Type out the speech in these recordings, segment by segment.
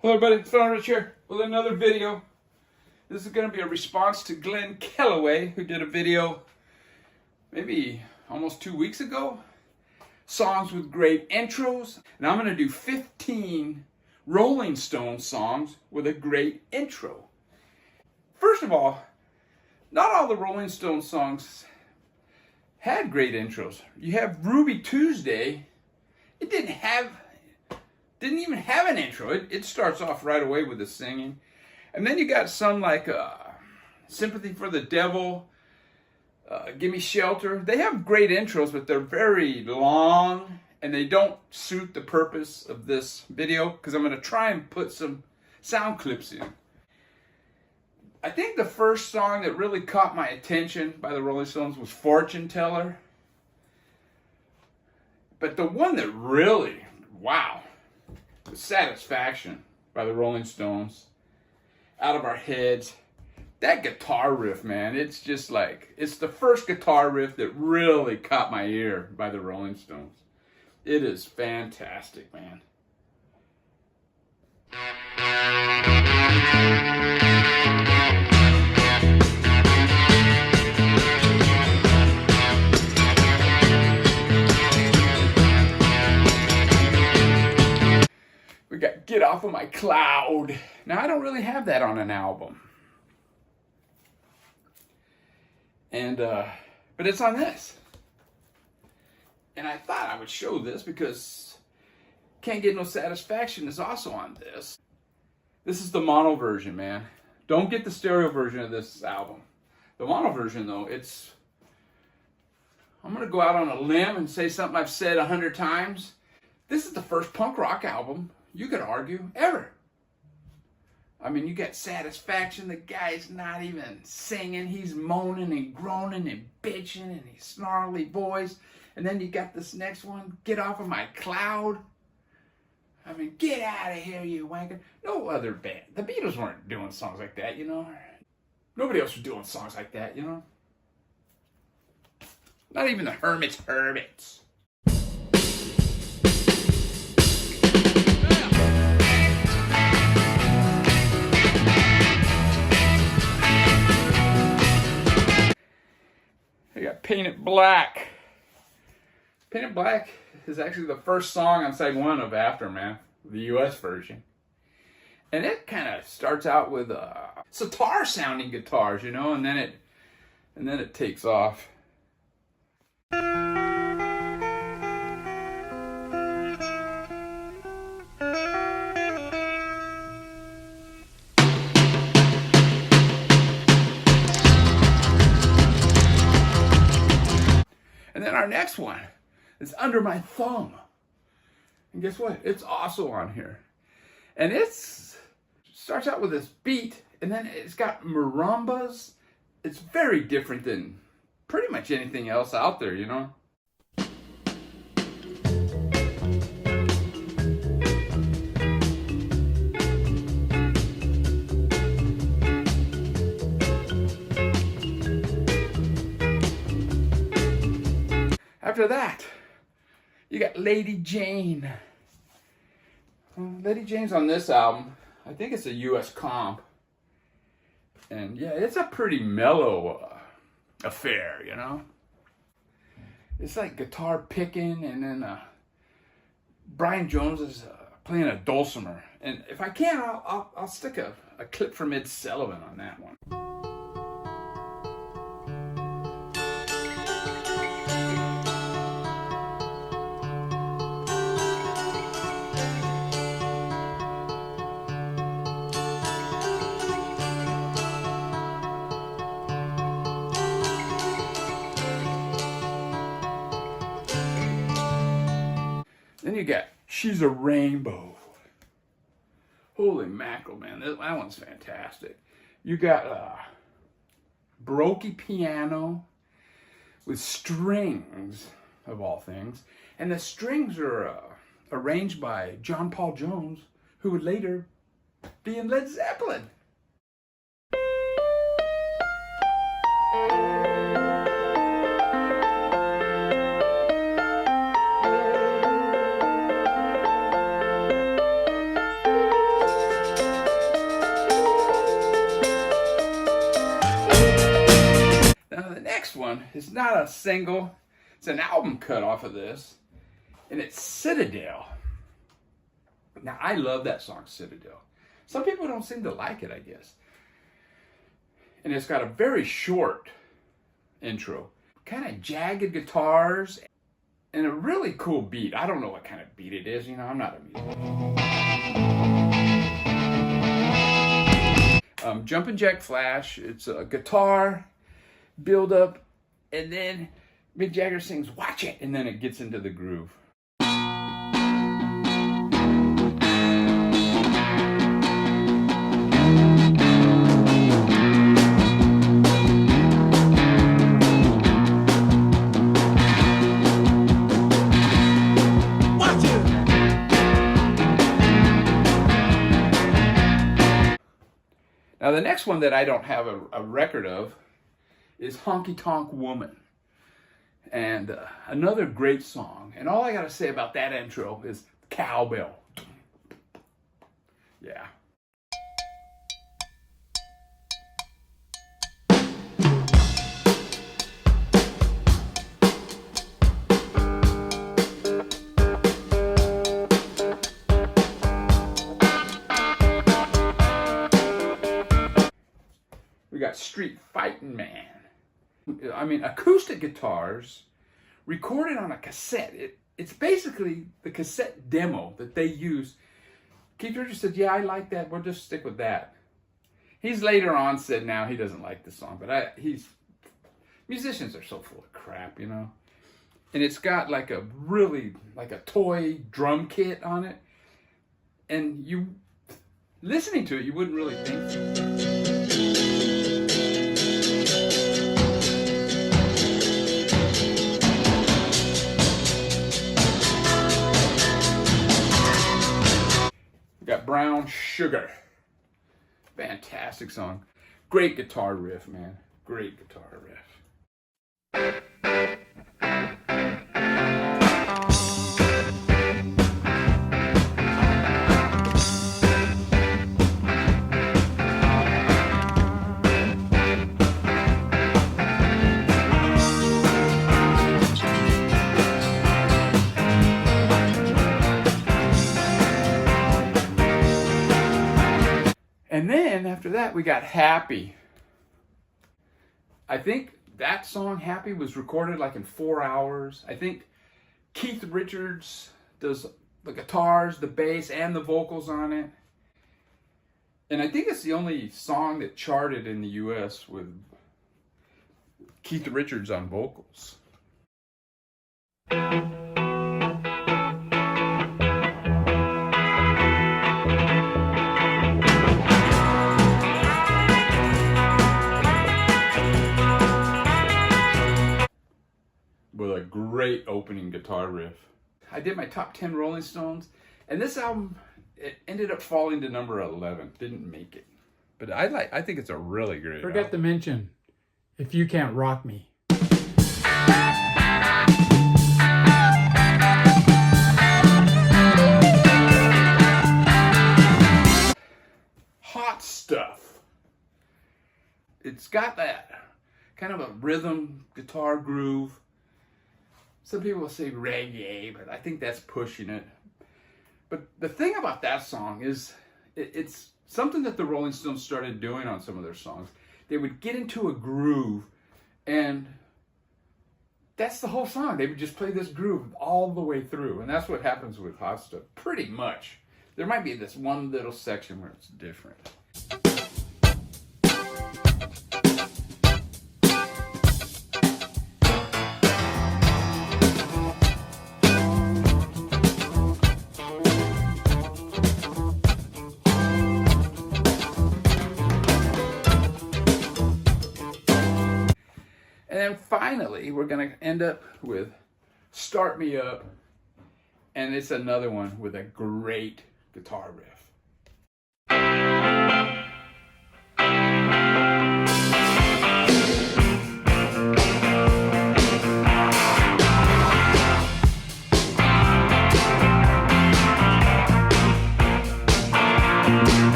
Hello everybody, it's Rich here with another video. This is going to be a response to Glen Kellaway, who did a video maybe almost 2 weeks ago. Songs with great intros. And I'm going to do 15 Rolling Stones songs with a great intro. First of all, not all the Rolling Stones songs had great intros. You have Ruby Tuesday. It didn't even have an intro. It starts off right away with the singing. And then you got some like Sympathy for the Devil, Gimme Shelter. They have great intros, but they're very long and they don't suit the purpose of this video because I'm going to try and put some sound clips in. I think the first song that really caught my attention by the Rolling Stones was Fortune Teller. But the one that really, wow, Satisfaction by the Rolling Stones, Out of Our Heads. That guitar riff, man, it's just like, it's the first guitar riff that really caught my ear by the Rolling Stones. It is fantastic, man. We got Get Off of My Cloud. Now, I don't really have that on an album. And, but it's on this. And I thought I would show this because Can't Get No Satisfaction is also on this. This is the mono version, man. Don't get the stereo version of this album. The mono version, though, I'm going to go out on a limb and say something I've said 100 times. This is the first punk rock album, you could argue, ever. I mean, you got Satisfaction, the guy's not even singing, he's moaning and groaning and bitching and his snarly voice. And then you got this next one, Get Off of My Cloud. I mean, get out of here, you wanker. No other band. The Beatles weren't doing songs like that, you know. Nobody else was doing songs like that, you know. Not even the Hermits. I got Painted Black. Painted Black is actually the first song on side 1 of Aftermath, the US version. And it kind of starts out with sitar sounding guitars, you know, and then it takes off. And then our next one is Under My Thumb. And guess what? It's also on here. And it starts out with this beat, and then it's got marimbas. It's very different than pretty much anything else out there, you know? After that, you got Lady Jane. Lady Jane's on this album. I think it's a US comp. And yeah, it's a pretty mellow affair, you know? It's like guitar picking, and then Brian Jones is playing a dulcimer. And if I can, I'll stick a clip from Ed Sullivan on that one. Then you got She's a Rainbow. Holy mackerel, man. That one's fantastic. You got Baroque piano with strings, of all things. And the strings are arranged by John Paul Jones, who would later be in Led Zeppelin. one is not a single. It's an album cut off of this. And it's Citadel. Now, I love that song, Citadel. Some people don't seem to like it, I guess. And it's got a very short intro. Kind of jagged guitars and a really cool beat. I don't know what kind of beat it is. You know, I'm not a musician. Jumpin' Jack Flash. It's a guitar build up, and then Mick Jagger sings "Watch It," and then it gets into the groove. Now, the next one that I don't have a record of is Honky Tonk Woman. And another great song. And all I got to say about that intro is cowbell. Yeah. We got Street Fightin' Man. I mean, acoustic guitars recorded on a cassette. It's basically the cassette demo that they use. Keith Richards said, yeah, I like that. We'll just stick with that. He's later on said now he doesn't like the song, but musicians are so full of crap, you know. And it's got like a toy drum kit on it. And you, listening to it, you wouldn't really think so. Got Brown Sugar. Fantastic song. Great guitar riff, man. Great guitar riff. And then after that, we got Happy. I think that song, Happy, was recorded like in 4 hours. I think Keith Richards does the guitars, the bass, and the vocals on it. And I think it's the only song that charted in the US with Keith Richards on vocals. With a great opening guitar riff. I did my top 10 Rolling Stones, and this album, it ended up falling to number 11. Didn't make it. But I think it's a really great album. Forget to mention, If You Can't Rock Me. Hot Stuff. It's got that kind of a rhythm guitar groove. Some people will say reggae, but I think that's pushing it. But the thing about that song is it's something that the Rolling Stones started doing on some of their songs. They would get into a groove, and that's the whole song. They would just play this groove all the way through, and that's what happens with Hot Stuff, pretty much. There might be this one little section where it's different. And then finally, we're going to end up with Start Me Up. And it's another one with a great guitar riff.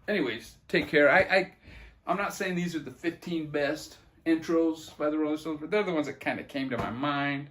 Anyways, take care. I'm not saying these are the 15 best. intros by the Rolling Stones, but they're the ones that kind of came to my mind.